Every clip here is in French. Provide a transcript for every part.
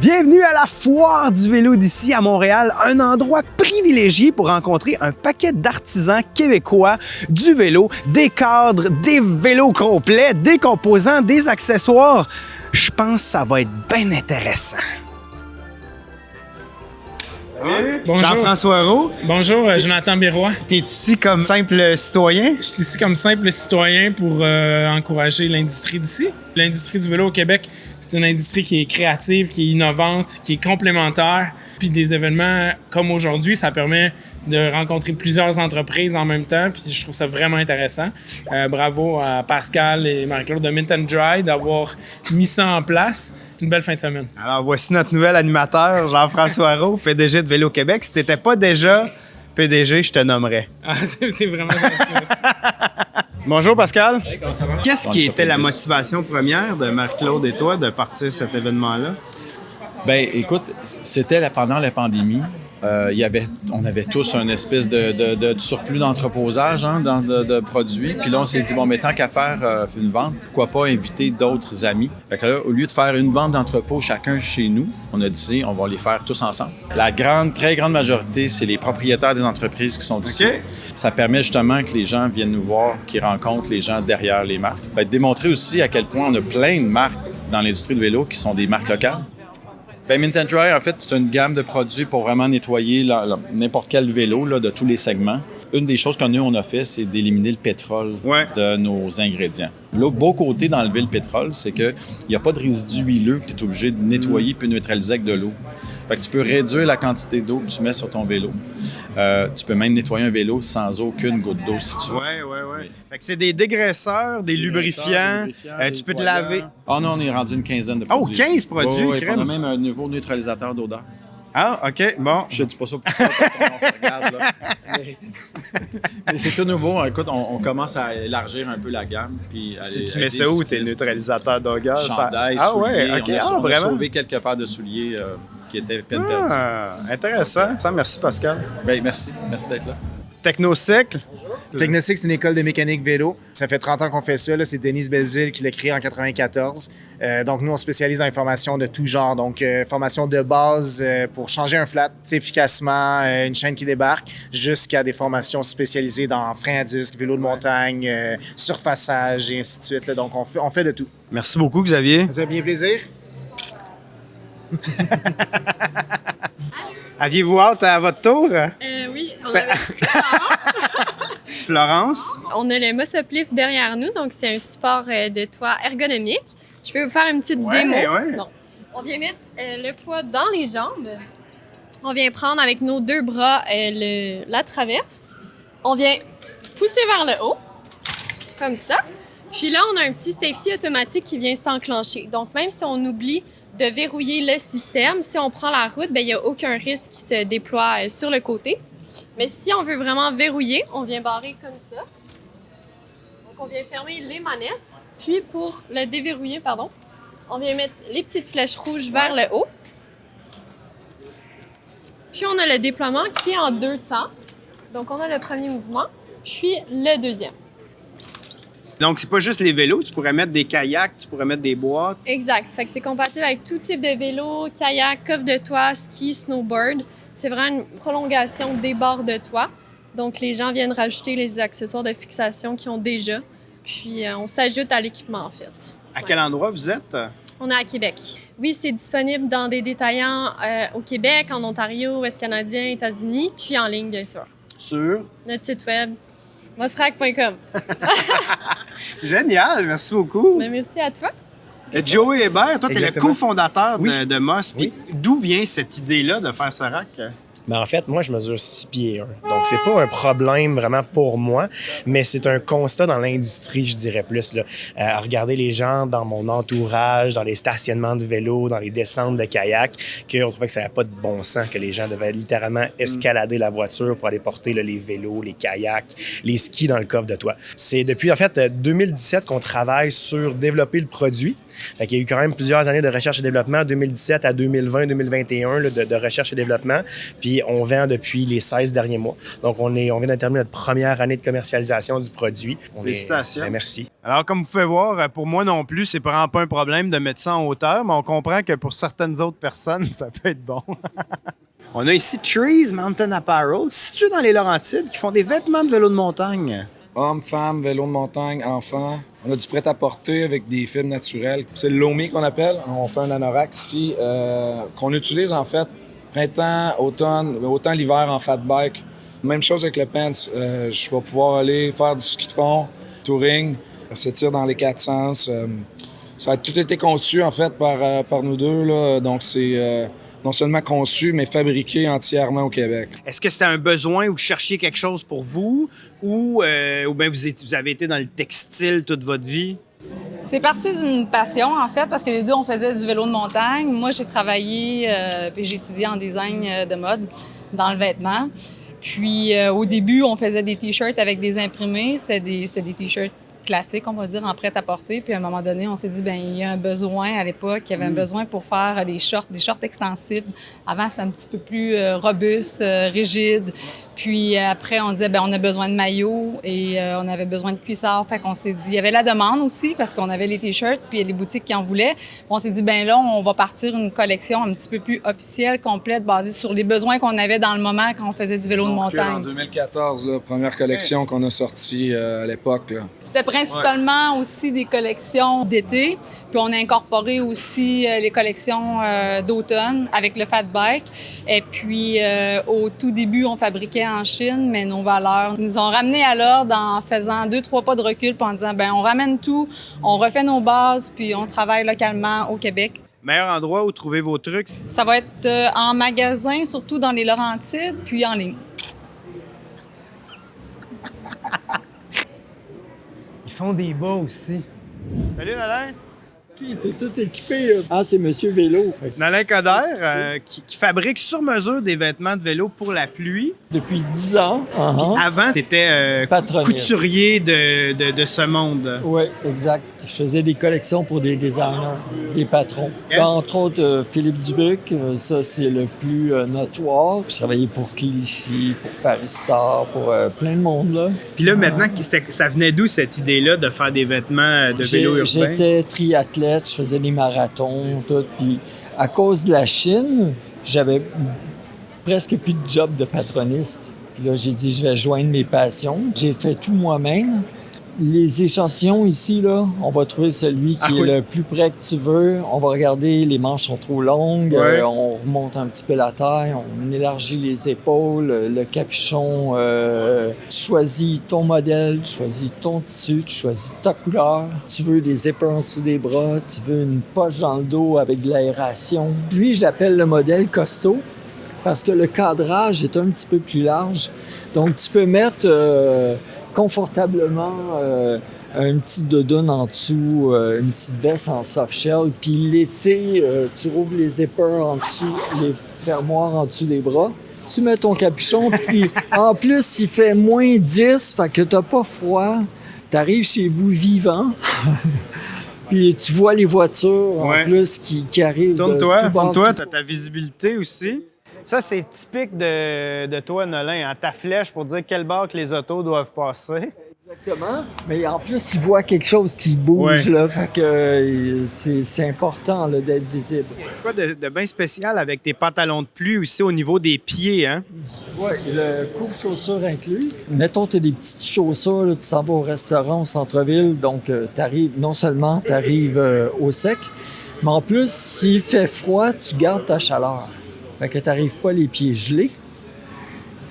Bienvenue à la Foire du vélo d'ici à Montréal, un endroit privilégié pour rencontrer un paquet d'artisans québécois du vélo, des cadres, des vélos complets, des composants, des accessoires. Je pense que ça va être bien intéressant. Bonjour. Jean-François Roux. Bonjour, Jonathan Birois. T'es ici comme simple citoyen? Je suis ici comme simple citoyen pour encourager l'industrie d'ici. L'industrie du vélo au Québec, c'est une industrie qui est créative, qui est innovante, qui est complémentaire. Puis des événements comme aujourd'hui, ça permet de rencontrer plusieurs entreprises en même temps. Puis je trouve ça vraiment intéressant. Bravo à Pascal et Marie-Claude de Mint & Dry d'avoir mis ça en place. C'est une belle fin de semaine. Alors voici notre nouvel animateur, Jean-François Roux, PDG de Vélo Québec. Si t'étais pas déjà PDG, je te nommerais. Ah, t'es vraiment gentil, merci. Bonjour Pascal. Hey, comment ça va? Qu'est-ce qui était la motivation première de Marie-Claude et toi de partir cet événement-là? Ben, écoute, c'était pendant la pandémie. On avait tous une espèce de surplus d'entreposage de produits. Puis là, on s'est dit, bon, mais tant qu'à faire une vente, pourquoi pas inviter d'autres amis? Fait que là, au lieu de faire une vente d'entrepôt chacun chez nous, on a dit, on va les faire tous ensemble. La très grande majorité, c'est les propriétaires des entreprises qui sont ici. Okay. Ça permet justement que les gens viennent nous voir, qu'ils rencontrent les gens derrière les marques. Démontrer aussi à quel point on a plein de marques dans l'industrie du vélo qui sont des marques locales. Mint & Dry, en fait, c'est une gamme de produits pour vraiment nettoyer n'importe quel vélo là, de tous les segments. Une des choses qu'on a fait, c'est d'éliminer le pétrole de nos ingrédients. L'autre beau côté d'enlever le pétrole, c'est qu'il n'y a pas de résidus huileux que tu es obligé de nettoyer puis neutraliser avec de l'eau. Fait que tu peux réduire la quantité d'eau que tu mets sur ton vélo. Tu peux même nettoyer un vélo sans aucune goutte d'eau si tu veux. Oui. Fait que c'est des dégraisseurs, des lubrifiants. Tu peux te laver. Ah non, on est rendu une quinzaine de produits. Oh, 15 produits, oui, on a même un nouveau neutralisateur d'odeur. Ah, OK, bon. Je ne dis pas ça pour ça, parce qu'on se regarde, là. Mais c'est tout nouveau. Écoute, on commence à élargir un peu la gamme. Puis tu mets ça où, tes neutralisateurs d'odeur? Chandail, Ah souliers. ouais, OK, on a vraiment? sauvé quelques paires de souliers qui étaient peine perdue. Ah, intéressant. Ça, merci Pascal. Bien, merci. Merci d'être là. Technocycle. Technocycle, c'est une école de mécanique vélo. Ça fait 30 ans qu'on fait ça. Là. C'est Denise Belzile qui l'a créé en 94. Donc, nous, on spécialise dans les formations de tout genre. Donc, formation de base pour changer un flat efficacement, une chaîne qui débarque, jusqu'à des formations spécialisées dans frein à disque, vélo de montagne, surfaçage et ainsi de suite. Là. Donc, on fait de tout. Merci beaucoup, Xavier. Ça fait bien plaisir. Aviez-vous hâte à votre tour? Oui. Florence? On a le Mosoplif derrière nous, donc c'est un support de toit ergonomique. Je peux vous faire une petite démo. Ouais. Bon. On vient mettre le poids dans les jambes. On vient prendre avec nos deux bras la traverse. On vient pousser vers le haut, comme ça. Puis là, on a un petit safety automatique qui vient s'enclencher. Donc, même si on oublie de verrouiller le système, si on prend la route, il n'y a aucun risque qui se déploie sur le côté. Mais si on veut vraiment verrouiller, on vient barrer comme ça. Donc, on vient fermer les manettes. Puis, pour le déverrouiller, on vient mettre les petites flèches rouges vers le haut. Puis, on a le déploiement qui est en 2 temps. Donc, on a le premier mouvement, puis le deuxième. Donc, c'est pas juste les vélos. Tu pourrais mettre des kayaks, tu pourrais mettre des boîtes. Exact. Fait que c'est compatible avec tout type de vélo, kayak, coffre de toit, ski, snowboard. C'est vraiment une prolongation des bords de toit. Donc, les gens viennent rajouter les accessoires de fixation qu'ils ont déjà. Puis, on s'ajoute à l'équipement, en fait. À quel endroit vous êtes? On est à Québec. Oui, c'est disponible dans des détaillants au Québec, en Ontario, Ouest canadien, États-Unis, puis en ligne, bien sûr. Sur? Notre site web, mosrac.com. Génial, merci beaucoup. Ben, merci à toi. Joey Hébert, toi, tu es le Exactement. cofondateur Oui. de Moss. Oui. D'où vient cette idée-là de faire ce rack? Mais en fait, moi, je mesure 6 pieds 1. Donc, c'est pas un problème vraiment pour moi, mais c'est un constat dans l'industrie, je dirais plus. Là. À regarder les gens dans mon entourage, dans les stationnements de vélo, dans les descentes de kayak, qu'on trouvait que ça n'avait pas de bon sens, que les gens devaient littéralement escalader la voiture pour aller porter là, les vélos, les kayaks, les skis dans le coffre de toit. C'est depuis, en fait, 2017 qu'on travaille sur développer le produit. Fait qu'il y a eu quand même plusieurs années de recherche et développement, 2017 à 2020, 2021, là, de recherche et développement. Puis Puis on vend depuis les 16 derniers mois. Donc on vient de terminer notre première année de commercialisation du produit. Félicitations. Merci. Alors, comme vous pouvez voir, pour moi non plus, c'est vraiment pas un problème de mettre ça en hauteur, mais on comprend que pour certaines autres personnes, ça peut être bon. On a ici Trees Mountain Apparel, situé dans les Laurentides, qui font des vêtements de vélo de montagne. Hommes, femmes, vélo de montagne, enfants. On a du prêt-à-porter avec des fibres naturelles. C'est le lomi qu'on appelle. On fait un anorak ici qu'on utilise en fait printemps, automne l'hiver en fat bike. Même chose avec le pants. Je vais pouvoir aller faire du ski de fond, touring, se tire dans les 4 sens. Ça a tout été conçu en fait par nous deux. Là. Donc c'est non seulement conçu, mais fabriqué entièrement au Québec. Est-ce que c'était un besoin ou vous cherchiez quelque chose pour vous ou bien vous avez été dans le textile toute votre vie? C'est parti d'une passion, en fait, parce que les deux, on faisait du vélo de montagne. Moi, j'ai travaillé puis j'ai étudié en design de mode dans le vêtement. Puis, au début, on faisait des T-shirts avec des imprimés. C'était des T-shirts classiques, on va dire, en prêt-à-porter. Puis, à un moment donné, on s'est dit, bien, il y a un besoin à l'époque. Il y avait un besoin pour faire des shorts extensibles. Avant, c'est un petit peu plus robuste, rigide. Puis après, on disait, bien, on a besoin de maillots et on avait besoin de cuissards. Fait qu'on s'est dit, il y avait la demande aussi parce qu'on avait les T-shirts puis les boutiques qui en voulaient. Puis on s'est dit, bien là, on va partir une collection un petit peu plus officielle, complète, basée sur les besoins qu'on avait dans le moment quand on faisait du vélo de montagne. En 2014, la première collection qu'on a sortie à l'époque. Là. C'était principalement aussi des collections d'été. Puis on a incorporé aussi les collections d'automne avec le fat bike. Et puis au tout début, on fabriquait en Chine, mais nos valeurs nous ont ramenés à l'ordre en faisant 2-3 pas de recul puis en disant, bien, on ramène tout, on refait nos bases puis on travaille localement au Québec. Meilleur endroit où trouver vos trucs? Ça va être en magasin, surtout dans les Laurentides, puis en ligne. Ils font des bas aussi. Salut, Alain! Il était tout équipé. Ah, c'est Monsieur Vélo. Nolin Coderre, qui fabrique sur mesure des vêtements de vélo pour la pluie. Depuis 10 ans. Avant, tu étais couturier de ce monde. Oui, exact. Je faisais des collections pour des designers, des patrons. Yeah. Entre autres, Philippe Dubuc, ça c'est le plus notoire. Je travaillais pour Clichy, pour Paris Star, pour plein de monde. Là. Puis là, maintenant, ça venait d'où cette idée-là de faire des vêtements de vélo urbain? J'étais triathlète. Je faisais des marathons, tout. Puis à cause de la Chine, j'avais presque plus de job de patroniste. Puis là, j'ai dit, je vais joindre mes passions. J'ai fait tout moi-même. Les échantillons ici, là, on va trouver celui qui est le plus près que tu veux. On va regarder, les manches sont trop longues. Ouais. On remonte un petit peu la taille. On élargit les épaules, le capuchon. Tu choisis ton modèle, tu choisis ton tissu, tu choisis ta couleur. Tu veux des zippers en dessous des bras. Tu veux une poche dans le dos avec de l'aération. Lui, je l'appelle le modèle costaud parce que le cadrage est un petit peu plus large. Donc, tu peux mettre... confortablement un petit doudoune en dessous, une petite veste en soft shell. Puis l'été, tu rouvres les zippers en dessous, les fermoirs en dessous des bras. Tu mets ton capuchon, puis en plus, il fait moins 10, fait que t'as pas froid. T'arrives chez vous vivant. Puis tu vois les voitures en plus qui arrivent. Tourne-toi, t'as ta visibilité aussi. Ça, c'est typique de toi, Nolin, hein, ta flèche pour dire quel bord que les autos doivent passer. Exactement. Mais en plus, il voit quelque chose qui bouge, là. Fait que c'est important là, d'être visible. Quoi de bien spécial avec tes pantalons de pluie aussi au niveau des pieds, hein? Oui, le couvre-chaussures incluse. Mettons, tu as des petites chaussures, là, tu s'en vas au restaurant au centre-ville, donc non seulement tu arrives au sec, mais en plus, s'il fait froid, tu gardes ta chaleur. Fait que tu n'arrives pas les pieds gelés.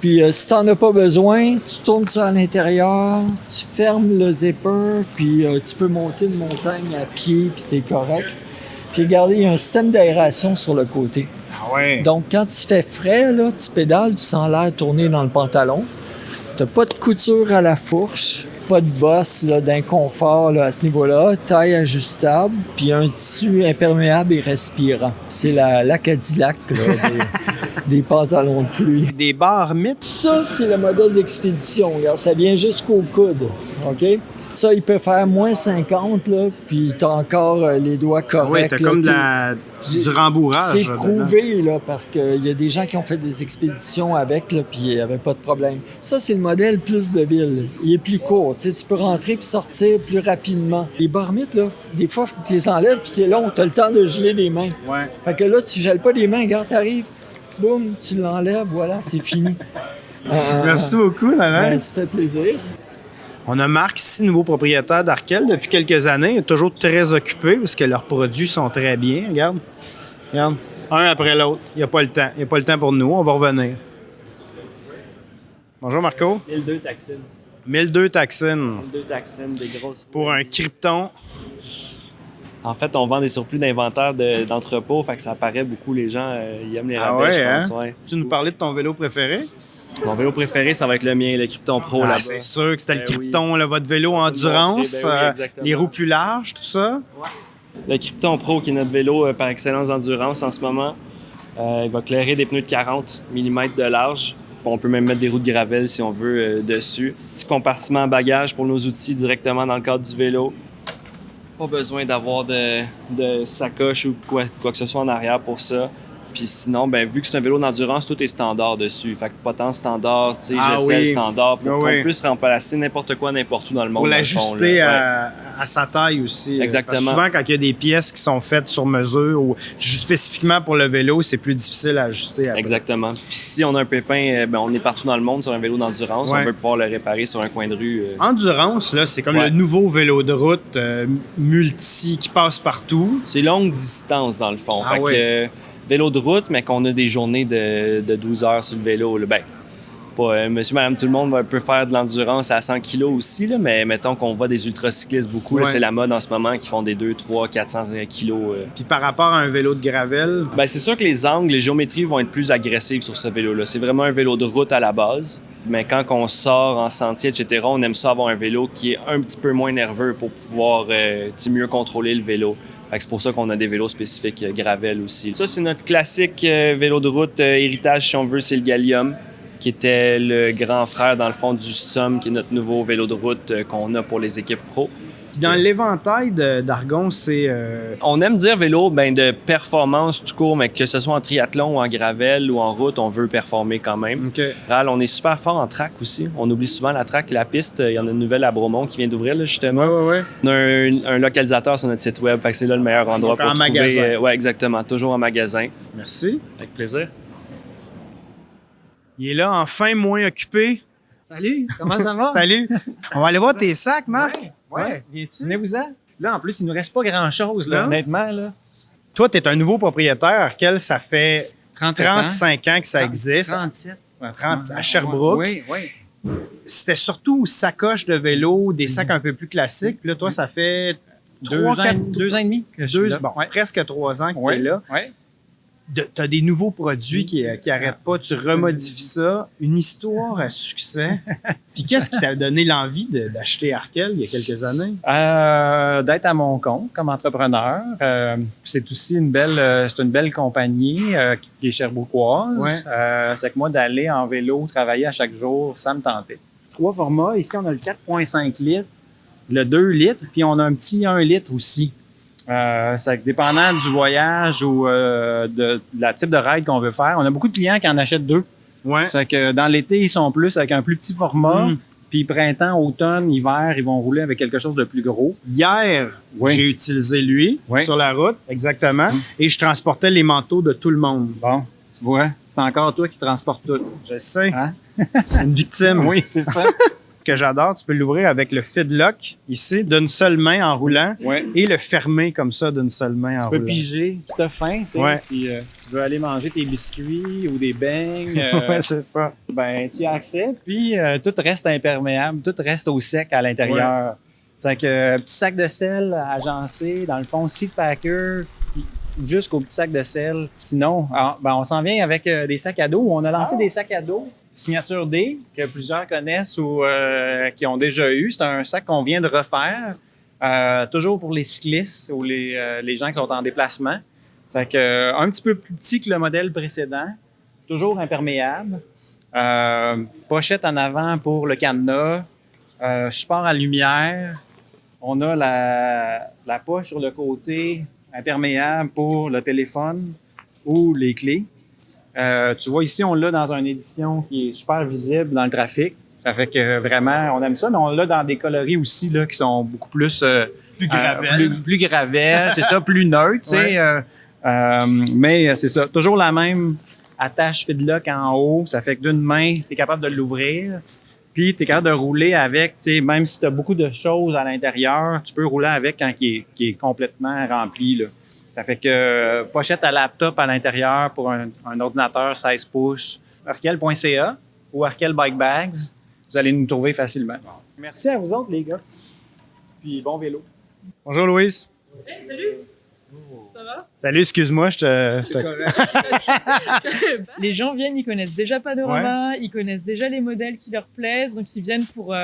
Puis si tu n'en as pas besoin, tu tournes ça à l'intérieur, tu fermes le zipper, puis tu peux monter une montagne à pied, puis tu es correct. Puis regardez, il y a un système d'aération sur le côté. Ah ouais. Donc quand il fait frais, là, tu pédales, tu sens l'air tourner dans le pantalon. Tu n'as pas de couture à la fourche, pas de bosse là, d'inconfort là, à ce niveau-là, taille ajustable, puis un tissu imperméable et respirant. C'est la Cadillac là, des pantalons de pluie. Des barres mythes. Ça, c'est le modèle d'expédition. Regarde, ça vient jusqu'au coude, OK? Ça, il peut faire moins 50, là, puis t'as encore les doigts corrects. Oui, t'as là, comme du rembourrage. C'est prouvé, là, parce qu'il y a des gens qui ont fait des expéditions avec, là, puis il n'y avait pas de problème. Ça, c'est le modèle plus de ville. Il est plus court. Tu sais, tu peux rentrer puis sortir plus rapidement. Les barmites, là, des fois, tu les enlèves, puis c'est long. T'as le temps de geler les mains. Ouais. Fait que là, tu gèles pas les mains. Regarde, t'arrives, boum, tu l'enlèves, voilà, c'est fini. Merci beaucoup, Daniel. Ben, ça fait plaisir. On a Marc ici, nouveau propriétaire d'Arkel depuis quelques années. Il est toujours très occupé parce que leurs produits sont très bien. Regarde. Regarde. Un après l'autre. Il n'y a pas le temps. Il n'y a pas le temps pour nous. On va revenir. Bonjour, Marco. 1002 Taxines. 1002 Taxines. 1002 Taxines, des grosses. Pour un krypton. En fait, on vend des surplus d'inventaire d'entrepôt, fait que ça apparaît beaucoup. Les gens, ils aiment les rabais, je pense. Ouais. Tu nous parlais de ton vélo préféré? Mon vélo préféré, ça va être le mien, le Krypton Pro là-bas. C'est sûr que c'était le Ben Krypton, là, votre vélo endurance, les roues plus larges, tout ça. Le Krypton Pro, qui est notre vélo par excellence d'endurance en ce moment, il va clairer des pneus de 40 mm de large. On peut même mettre des roues de gravel si on veut dessus. Petit compartiment à bagages pour nos outils directement dans le cadre du vélo. Pas besoin d'avoir de sacoche ou quoi que ce soit en arrière pour ça. Puis sinon, ben vu que c'est un vélo d'endurance, tout est standard dessus. Fait que potence standard, tu sais, GSL standard pour qu'on puisse remplacer n'importe quoi, n'importe où dans le monde. Pour l'ajuster à sa taille aussi. Exactement. Parce que souvent, quand il y a des pièces qui sont faites sur mesure ou spécifiquement pour le vélo, c'est plus difficile à ajuster. Après. Exactement. Puis si on a un pépin, ben on est partout dans le monde sur un vélo d'endurance. On peut pouvoir le réparer sur un coin de rue. Endurance, là, c'est comme le nouveau vélo de route multi qui passe partout. C'est longue distance, dans le fond. Fait que, vélo de route, mais qu'on a des journées de 12 heures sur le vélo. Là. Ben, pas monsieur, madame, tout le monde peut faire de l'endurance à 100 kg aussi, là, mais mettons qu'on voit des ultracyclistes beaucoup. Là, c'est la mode en ce moment qui font des 2, 3, 400 kg. Puis par rapport à un vélo de gravel? Ben, c'est sûr que les angles, les géométries vont être plus agressives sur ce vélo-là. C'est vraiment un vélo de route à la base. Mais quand on sort en sentier, etc., on aime ça avoir un vélo qui est un petit peu moins nerveux pour pouvoir mieux contrôler le vélo. C'est pour ça qu'on a des vélos spécifiques gravel aussi. Ça, c'est notre classique vélo de route héritage, si on veut, c'est le Gallium, qui était le grand frère, dans le fond, du Somme, qui est notre nouveau vélo de route qu'on a pour les équipes pro. Dans l'éventail d'Argon, c'est... On aime dire vélo de performance tout court, mais que ce soit en triathlon ou en gravel ou en route, on veut performer quand même. Okay. On est super fort en track aussi. On oublie souvent la track, la piste. Il y en a une nouvelle à Bromont qui vient d'ouvrir, là, justement. Ouais. On a un localisateur sur notre site web, fait que c'est là le meilleur endroit pour trouver. Magasin. Oui, exactement. Toujours en magasin. Merci. Avec plaisir. Il est là, enfin moins occupé. Salut, comment ça va? Salut. On va aller voir tes sacs, Marc. Ouais. Viens-tu? Venez-vous-en. Là, en plus, il nous reste pas grand-chose, là, honnêtement. Là. Toi, tu es un nouveau propriétaire. Arkel, ça fait 35 ans que ça existe. 37. 30 à Sherbrooke. Oui. C'était surtout sacoche de vélo, des sacs un peu plus classiques. Puis là, toi, ça fait 2 ans et demi que je suis là. Presque 3 ans que tu es là. Ouais. Tu as des nouveaux produits qui n'arrêtent pas. Tu remodifies ça. Une histoire à succès. Puis qu'est-ce qui t'a donné l'envie d'acheter Arkel il y a quelques années? D'être à mon compte comme entrepreneur. C'est aussi une belle compagnie qui est sherbrookoise. C'est que moi, d'aller en vélo, travailler à chaque jour, ça me tentait. 3 formats. Ici, on a le 4,5 litres, le 2 litres, puis on a un petit 1 litre aussi. C'est que dépendant du voyage ou de la type de ride qu'on veut faire, on a beaucoup de clients qui en achètent 2. Ouais. C'est que dans l'été, ils sont plus avec un plus petit format. Puis printemps, automne, hiver, ils vont rouler avec quelque chose de plus gros. Hier, j'ai utilisé lui sur la route, exactement, et je transportais les manteaux de tout le monde. Bon, tu vois, c'est encore toi qui transportes tout. Je sais. Hein? Une victime. Oui, c'est ça. Que j'adore, tu peux l'ouvrir avec le feedlock ici, d'une seule main en roulant, et le fermer comme ça d'une seule main en roulant. Tu peux piger si t'as faim, tu sais, puis tu veux aller manger tes biscuits ou des beignes. C'est ça. Ben, tu y as accès, puis tout reste imperméable, tout reste au sec à l'intérieur. C'est que petit sac de sel agencé, dans le fond, seat packer, jusqu'au petit sac de sel. Sinon, on s'en vient avec des sacs à dos. On a lancé des sacs à dos. Signature D, que plusieurs connaissent ou qui ont déjà eu. C'est un sac qu'on vient de refaire, toujours pour les cyclistes ou les gens qui sont en déplacement. C'est un petit peu plus petit que le modèle précédent, toujours imperméable. Pochette en avant pour le cadenas. support à lumière. On a la poche sur le côté imperméable pour le téléphone ou les clés. Tu vois ici, on l'a dans une édition qui est super visible dans le trafic. Ça fait que vraiment, on aime ça, mais on l'a dans des coloris aussi là, qui sont beaucoup plus... Plus gravel. Plus gravel, c'est ça, plus neutre, tu sais. Mais c'est ça, toujours la même attache feedlock en haut. Ça fait que d'une main, tu es capable de l'ouvrir. Puis tu es capable de rouler avec, tu sais, même si tu as beaucoup de choses à l'intérieur, tu peux rouler avec quand il est complètement rempli, là. Ça fait que pochette à laptop à l'intérieur pour un ordinateur 16 pouces, arkel.ca ou Arkel Bike Bags, vous allez nous trouver facilement. Merci à vous autres, les gars. Puis bon vélo. Bonjour, Louise. Hey, salut! Ça va? Salut, excuse-moi, Les gens viennent, ils connaissent déjà Panorama, ils connaissent déjà les modèles qui leur plaisent, donc ils viennent pour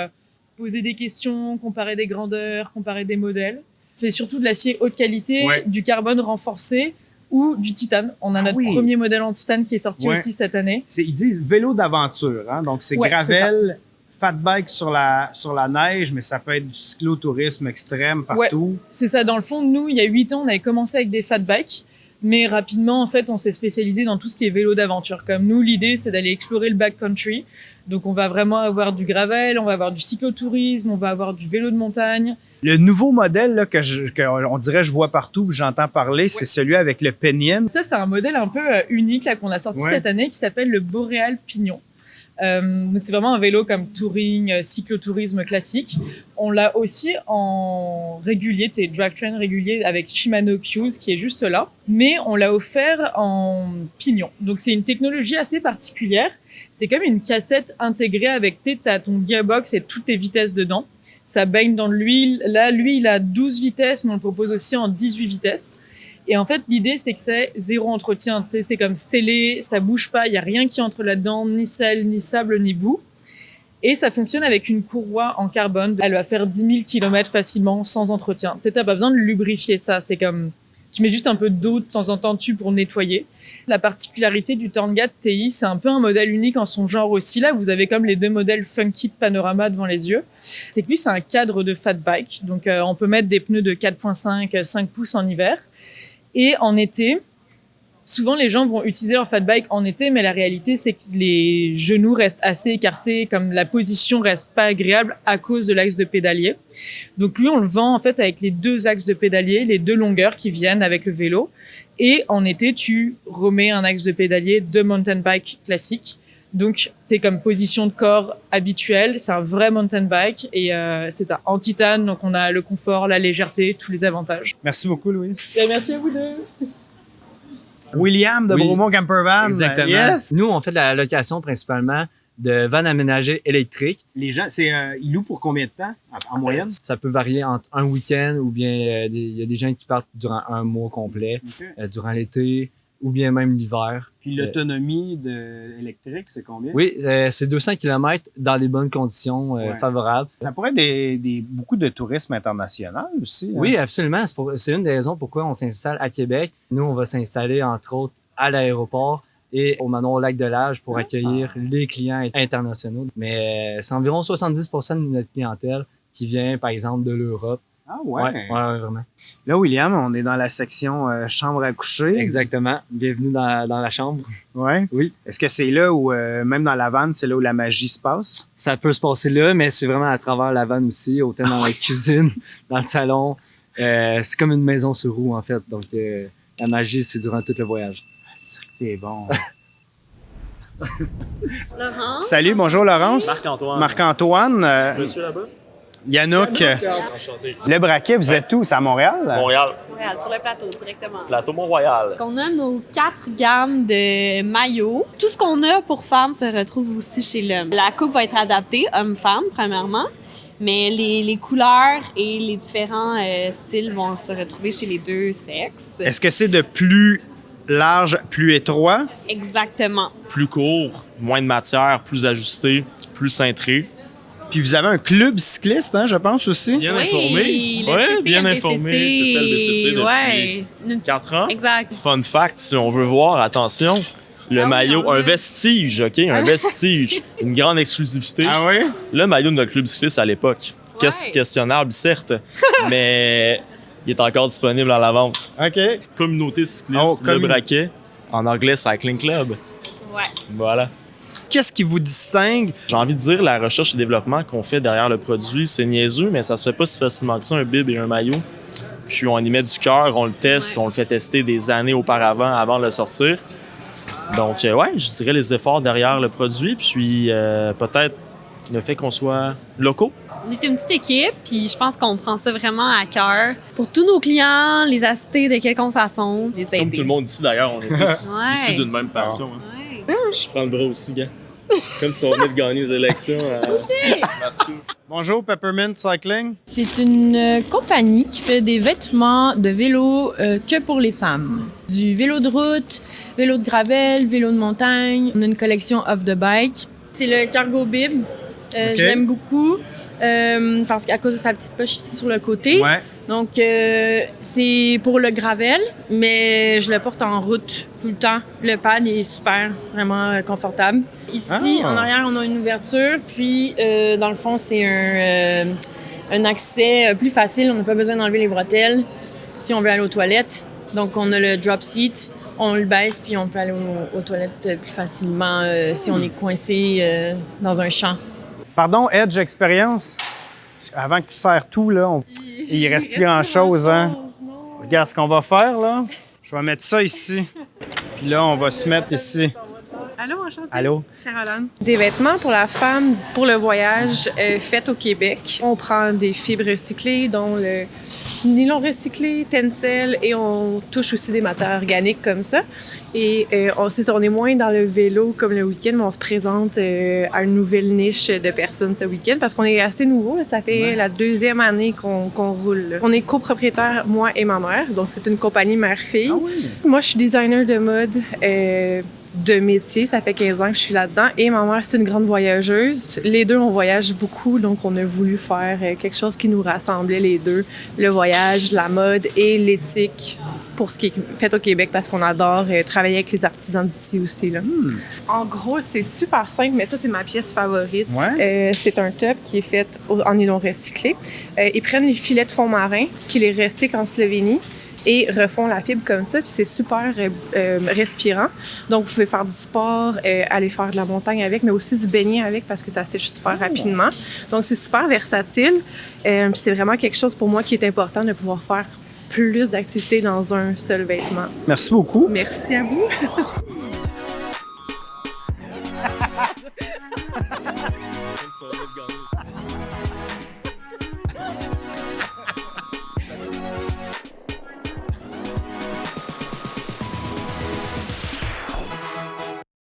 poser des questions, comparer des grandeurs, comparer des modèles. On fait surtout de l'acier haute qualité, du carbone renforcé ou du titane. On a notre premier modèle en titane qui est sorti aussi cette année. Ils disent vélo d'aventure, hein? Donc c'est gravel, fat bike sur la neige, mais ça peut être du cyclotourisme extrême partout. Ouais, c'est ça. Dans le fond, nous, il y a 8 ans, on avait commencé avec des fat bikes. Mais rapidement, en fait, on s'est spécialisé dans tout ce qui est vélo d'aventure. Comme nous, l'idée, c'est d'aller explorer le backcountry. Donc, on va vraiment avoir du gravel, on va avoir du cyclotourisme, on va avoir du vélo de montagne. Le nouveau modèle là, on dirait je vois partout, j'entends parler, c'est celui avec le Pinion. Ça, c'est un modèle un peu unique là, qu'on a sorti cette année qui s'appelle le Boreal Pinion. Donc c'est vraiment un vélo comme touring, cyclotourisme classique. On l'a aussi en régulier, c'est drivetrain régulier avec Shimano Q's qui est juste là, mais on l'a offert en pignon. Donc c'est une technologie assez particulière. C'est comme une cassette intégrée avec t'as ton gearbox et toutes tes vitesses dedans. Ça baigne dans l'huile. Là, lui, il a 12 vitesses, mais on le propose aussi en 18 vitesses. Et en fait, l'idée, c'est que c'est zéro entretien. Tu sais, c'est comme scellé, ça bouge pas, il y a rien qui entre là-dedans, ni sel, ni sable, ni boue. Et ça fonctionne avec une courroie en carbone. Elle va faire 10 000 km facilement, sans entretien. Tu sais, t'as pas besoin de lubrifier ça. C'est comme, tu mets juste un peu d'eau de temps en temps dessus pour nettoyer. La particularité du Torngat TI, c'est un peu un modèle unique en son genre aussi. Là, vous avez comme les deux modèles funky de Panorama devant les yeux. C'est que lui, c'est un cadre de fat bike. Donc, on peut mettre des pneus de 4.5, 5 pouces en hiver. Et en été, souvent les gens vont utiliser leur fat bike en été, mais la réalité c'est que les genoux restent assez écartés, comme la position reste pas agréable à cause de l'axe de pédalier. Donc lui, on le vend en fait avec les deux axes de pédalier, les deux longueurs qui viennent avec le vélo. Et en été, tu remets un axe de pédalier de mountain bike classique. Donc, c'est comme position de corps habituelle. C'est un vrai mountain bike et c'est ça, en titane. Donc, on a le confort, la légèreté, tous les avantages. Merci beaucoup, Louise. Et merci à vous deux. William de Bromont Campervan. Exactement. Yes. Nous, on fait de la location principalement de vannes aménagées électriques. Les gens, ils louent pour combien de temps en moyenne? Ça peut varier entre un week-end ou bien il y a des gens qui partent durant un mois complet, durant l'été ou bien même l'hiver. Puis l'autonomie électrique, c'est combien? Oui, c'est 200 km dans des bonnes conditions favorables. Ça pourrait être beaucoup de tourisme international aussi. Hein? Oui, absolument. C'est une des raisons pourquoi on s'installe à Québec. Nous, on va s'installer entre autres à l'aéroport et au manoir Lac-de-L'Âge pour accueillir les clients internationaux. Mais c'est environ 70% de notre clientèle qui vient, par exemple, de l'Europe. Ah ouais? Ouais, vraiment. Là, William, on est dans la section chambre à coucher. Exactement. Bienvenue dans la chambre. Ouais? Oui. Est-ce que c'est là où, même dans la vanne, c'est là où la magie se passe? Ça peut se passer là, mais c'est vraiment à travers la vanne aussi, autant dans la cuisine, dans le salon. C'est comme une maison sur roue, en fait. Donc, la magie, c'est durant tout le voyage. C'est bon. Laurence. Salut, bonjour Laurence. Marc-Antoine. Marc-Antoine. Monsieur là-bas? Yannock. Enchanté. Le Braquet, vous êtes où? C'est à Montréal? Montréal. Montréal, sur le plateau, directement. Plateau Mont-Royal. On a nos 4 gammes de maillots. Tout ce qu'on a pour femmes se retrouve aussi chez l'homme. La coupe va être adaptée, homme-femme, premièrement. Mais les couleurs et les différents styles vont se retrouver chez les deux sexes. Est-ce que c'est de plus large, plus étroit? Exactement. Plus court, moins de matière, plus ajusté, plus cintré. Puis vous avez un club cycliste, hein, je pense aussi? Bien informé. Oui, bien informé. C'est CLBCC depuis 4 ans. Exact. Fun fact, si on veut voir, attention, Le maillot, on a- un vestige, OK? Un vestige. Une grande exclusivité. Ah oui? Le maillot de notre club cycliste à l'époque. Questionnable, certes, mais il est encore disponible à la vente. OK. Communauté cycliste, Le Braquet. En anglais, Cycling Club. Ouais. Voilà. Qu'est-ce qui vous distingue? J'ai envie de dire, la recherche et développement qu'on fait derrière le produit, c'est niaiseux, mais ça se fait pas si facilement que ça, un bib et un maillot. Puis on y met du cœur, on le teste, on le fait tester des années auparavant, avant de le sortir. Donc, ouais, je dirais les efforts derrière le produit, puis peut-être le fait qu'on soit locaux. On est une petite équipe, puis je pense qu'on prend ça vraiment à cœur. Pour tous nos clients, les assister de quelconque façon, les aider. Comme tout le monde ici, d'ailleurs, on est tous Ouais. issus d'une même passion. Hein. Je prends le bras aussi, gars. Comme si on venait de gagner aux élections. Bonjour, Peppermint Cycling. C'est une compagnie qui fait des vêtements de vélo que pour les femmes. Du vélo de route, vélo de gravel, vélo de montagne. On a une collection off the bike. C'est le cargo bib. Je l'aime beaucoup parce qu'à cause de sa petite poche ici sur le côté. Ouais. Donc, c'est pour le gravel, mais je le porte en route tout le temps. Le pad est super, vraiment confortable. Ici, en arrière, on a une ouverture, puis dans le fond, c'est un accès plus facile. On n'a pas besoin d'enlever les bretelles si on veut aller aux toilettes. Donc, on a le drop seat, on le baisse, puis on peut aller aux toilettes plus facilement si on est coincé dans un champ. Pardon, Edge Experience. Avant que tu sers tout, là, il reste plus grand-chose, hein? Regarde ce qu'on va faire, là. Je vais mettre ça ici. Puis là, on va se mettre ici. Allô, enchantée. Allô? Caroline. Des vêtements pour la femme, pour le voyage, faits au Québec. On prend des fibres recyclées, dont le nylon recyclé, tencel, et on touche aussi des matières organiques comme ça. Et on est moins dans le vélo comme le week-end, mais on se présente à une nouvelle niche de personnes ce week-end parce qu'on est assez nouveau. Là, ça fait la deuxième année qu'on roule. Là. On est copropriétaire, moi et ma mère, donc c'est une compagnie mère-fille. Ah oui. Moi, je suis designer de mode. De métier, ça fait 15 ans que je suis là-dedans. Et ma mère, c'est une grande voyageuse. Les deux, on voyage beaucoup, donc on a voulu faire quelque chose qui nous rassemblait les deux. Le voyage, la mode et l'éthique pour ce qui est fait au Québec, parce qu'on adore travailler avec les artisans d'ici aussi. Là. En gros, c'est super simple, mais ça, c'est ma pièce favorite. Ouais. C'est un top qui est fait en nylon recyclé. Ils prennent les filets de fond marin, qui les recyclent en Slovénie, et refont la fibre comme ça, puis c'est super respirant. Donc, vous pouvez faire du sport, aller faire de la montagne avec, mais aussi se baigner avec parce que ça sèche super rapidement. Donc, c'est super versatile. Puis c'est vraiment quelque chose pour moi qui est important de pouvoir faire plus d'activités dans un seul vêtement. Merci beaucoup. Merci à vous.